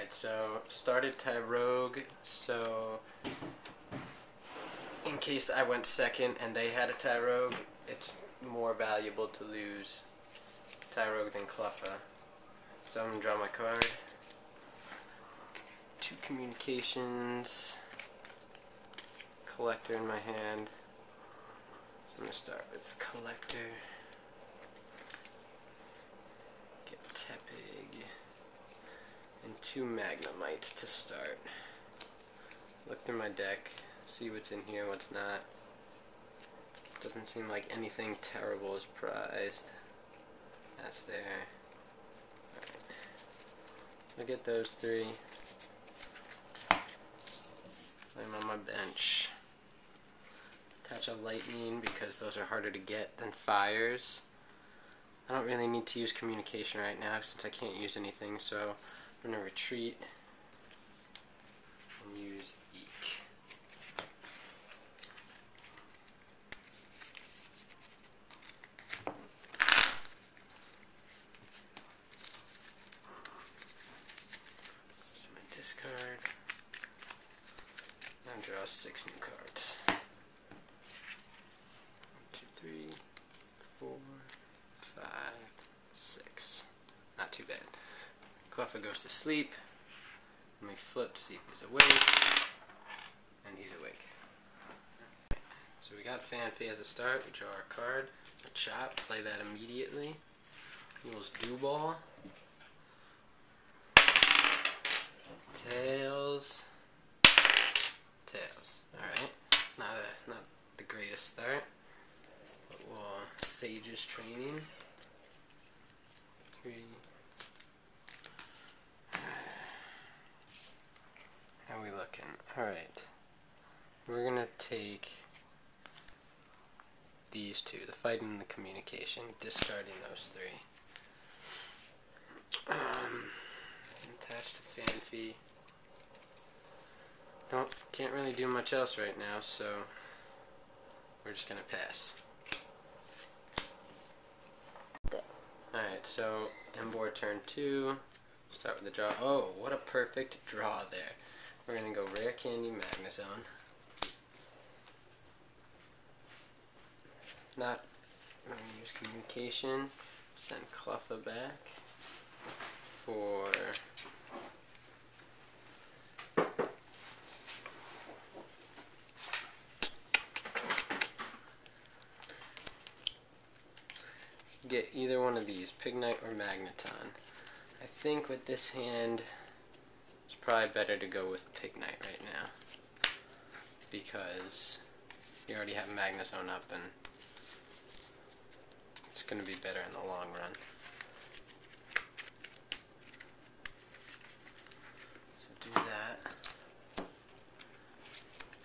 Alright, so started Tyrogue, so in case I went second and they had a Tyrogue, it's more valuable to lose Tyrogue than Cleffa. So I'm going to draw my card. 2 communications, collector in my hand. So I'm going to start with collector. Get Tepig. And 2 Magnemites to start. Look through my deck, see what's in here and what's not. Doesn't seem like anything terrible is prized. That's there. Alright. Look at those 3. Lay them on my bench. Attach a lightning because those are harder to get than fires. I don't really need to use communication right now since I can't use anything, so I'm going to retreat and use Eek. So my discard. Now draw 6 new cards. 1, 2, 3, 4, 5, 6. Not too bad. Cleffa goes to sleep. Let me flip to see if he's awake. And he's awake. So we got Fanfy as a start. We draw our card. Machamp. Play that immediately. Rules Dewball. Tails. Tails. Alright. Not the greatest start. But we'll Sage's Training. 3. How are we looking? Alright. We're gonna take these 2, the fight and the communication, discarding those 3. Attached to Fanfy. Can't really do much else right now, so we're just gonna pass. Alright, so Emboar turn 2. Start with the draw. Oh, what a perfect draw there. We're going to go Rare Candy Magnezone. Not going to use communication. Send Cleffa back for get either one of these, Pignite or Magneton. I think with this hand it's probably better to go with Pignite right now because you already have Magnezone up and it's going to be better in the long run. So do that.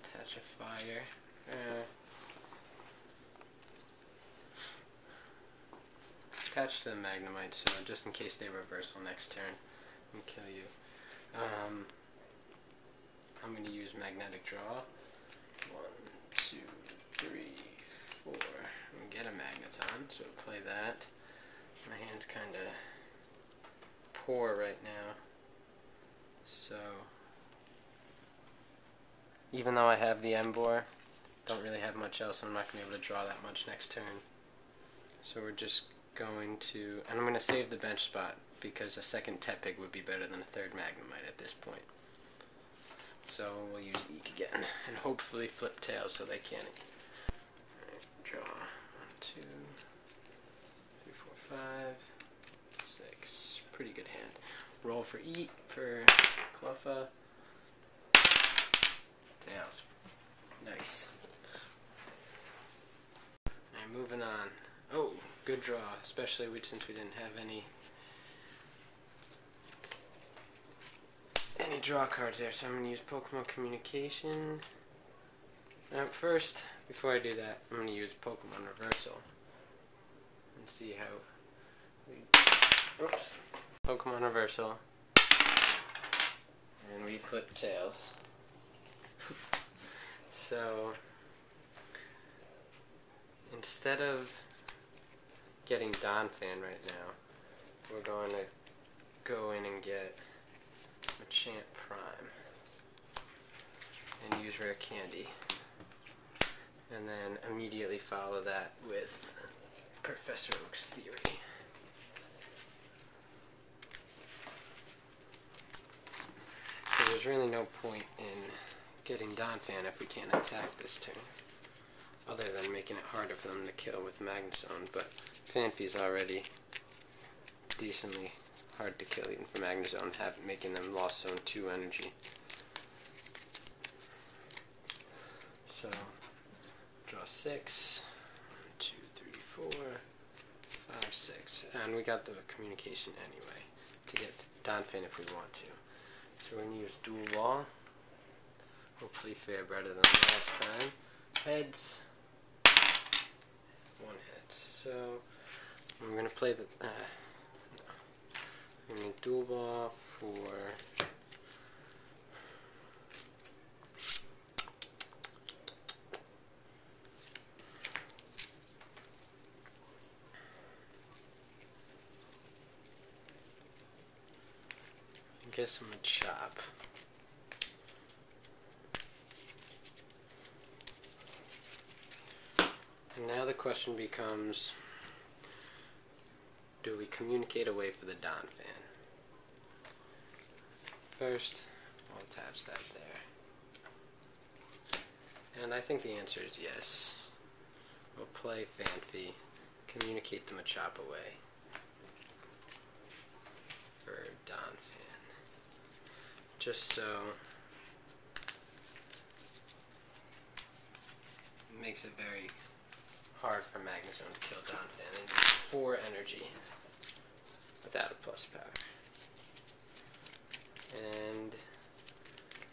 Attach a fire. Attach to the Magnemite, so just in case they reversal next turn and kill you. I'm going to use Magnetic Draw. 1, 2, 3, 4. And get a Magneton, so play that. My hand's kind of poor right now, so even though I have the Emboar, don't really have much else, and I'm not going to be able to draw that much next turn. So we're just going to, and I'm going to save the bench spot because a second Tepig would be better than a third Magnemite at this point. So we'll use Eek again and hopefully flip tails so they can't. Alright, draw 1, 2, 3, 4, 5, 6. Pretty good hand. Roll for Eek for Cleffa. Tails. Nice. Alright, moving on. Oh, good draw, especially since we didn't have any draw cards there. So I'm going to use Pokemon Communication. First, before I do that, I'm going to use Pokemon Reversal and see how oops. Pokemon Reversal. And we flip tails. So instead of getting Donphan right now, we're going to go in and get Machamp Prime and use Rare Candy. And then immediately follow that with Professor Oak's Theory. So there's really no point in getting Donphan if we can't attack this turn, other than making it harder for them to kill with Magnezone, but Phanpy's already decently hard to kill even for Magnezone, making them lost zone 2 energy. So, draw 6, 1, 2, 3, 4, 5, 6, and we got the communication anyway, to get Donphan if we want to. So we're going to use Dual Law, hopefully fare better than last time. Heads, 1 heads. So we're going to play the I'm going to Dual Law for I guess I'm going to chop. And now the question becomes, do we communicate away for the Donphan? First, I'll attach that there. And I think the answer is yes. We'll play Phanpy, communicate the Machamp away for Donphan. Just so it makes it very hard for Magnezone to kill Donphan. It needs 4 energy without a plus power. And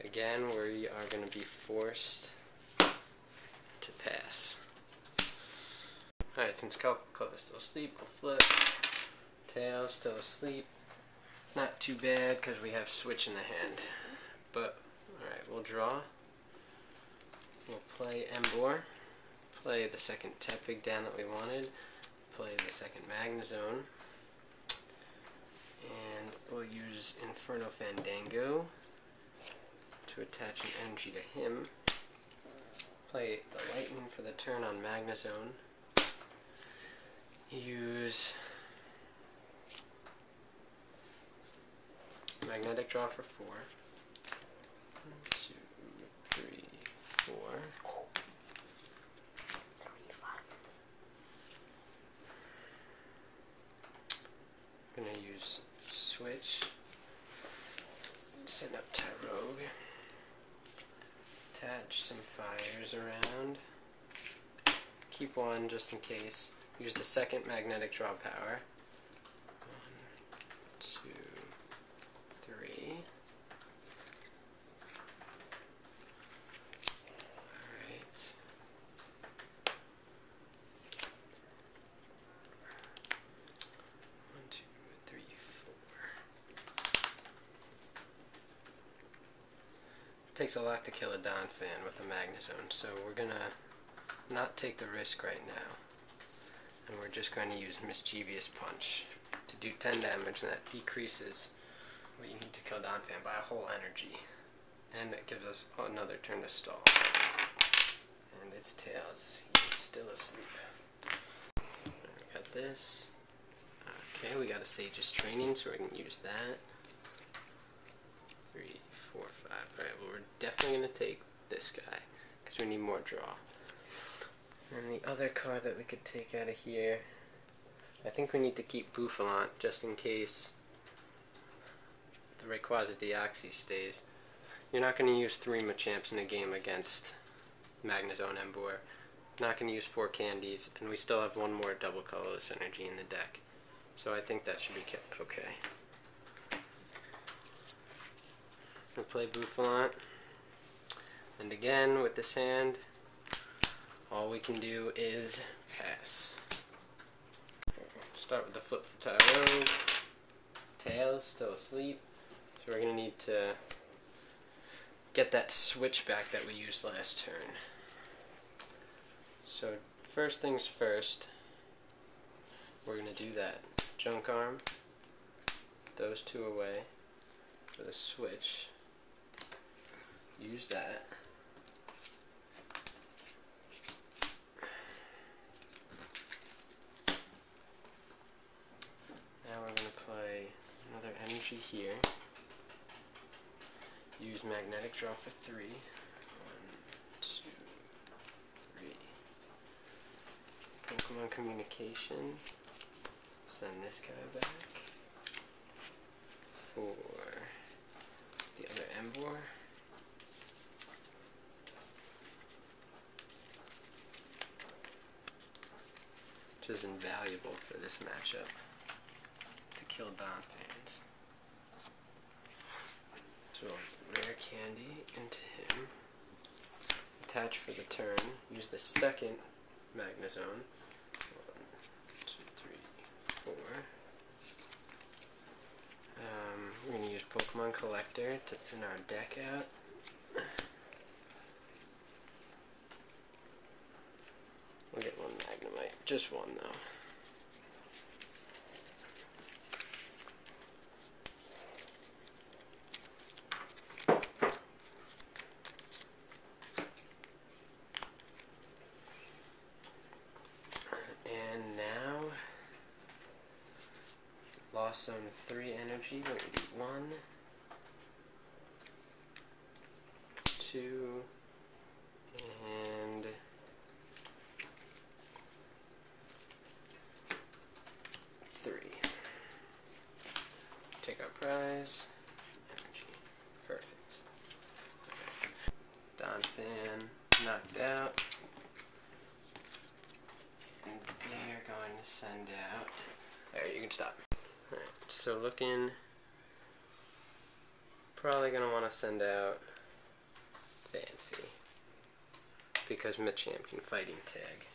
again, we are going to be forced to pass. Alright, since Club is still asleep, we'll flip. Tails still asleep. Not too bad because we have Switch in the hand. But, alright, we'll draw. We'll play Emboar. Play the second Tepig down that we wanted. Play the second Magnezone. And we'll use Inferno Fandango to attach an energy to him. Play the Lightning for the turn on Magnezone. Use Magnetic Draw for 4. 1, 2, 3, 4. I'm going to use Switch. Send up Tyrogue. Attach some fires around. Keep one just in case. Use the second Magnetic Draw power. 1, 2, 3. Alright. 1, 2, 3, 4. It takes a lot to kill a Donphan with a Magnezone, so we're gonna not take the risk right now. And we're just going to use Mischievous Punch to do 10 damage, and that decreases what you need to kill Donphan by a whole energy. And it gives us another turn to stall. And it's Tails. He's still asleep. We got this. Okay, we got a Sage's Training, so we're going to use that. 3, 4, 5. Alright, well we're definitely going to take this guy, because we need more draw. And the other card that we could take out of here, I think we need to keep Bouffalant just in case the Rayquaza Deoxys stays. You're not going to use 3 Machamps in a game against Magnezone Emboar. Not going to use 4 candies, and we still have 1 more double colorless energy in the deck. So I think that should be kept okay. We'll play Bouffalant. And again, with this hand, all we can do is pass. Start with the flip for Tyrogue. Tails still asleep, so we're going to need to get that switch back that we used last turn. So first things first, we're going to do that. Junk Arm, those 2 away. for the switch. Use that. Now we're going to play another energy here. Use magnetic draw for 3. 1, 2, 3. Pokemon communication. Send this guy back. For the other Emboar. Which is invaluable for this matchup. To kill Donphans. So rare candy into him. Attach for the turn. Use the second Magnezone. 1, 2, 3, 4. We're going to use Pokemon Collector to thin our deck out. We'll get one Magnemite. Just one though. And now, lost zone 3 energy. We're going to do 1, 2, and 3. Take our prize. Energy. Perfect. Okay. Donphan knocked out. And we are going to send out. There, you can stop. Alright, so looking. Probably going to want to send out Fanfi. Because Machamp can fighting tag.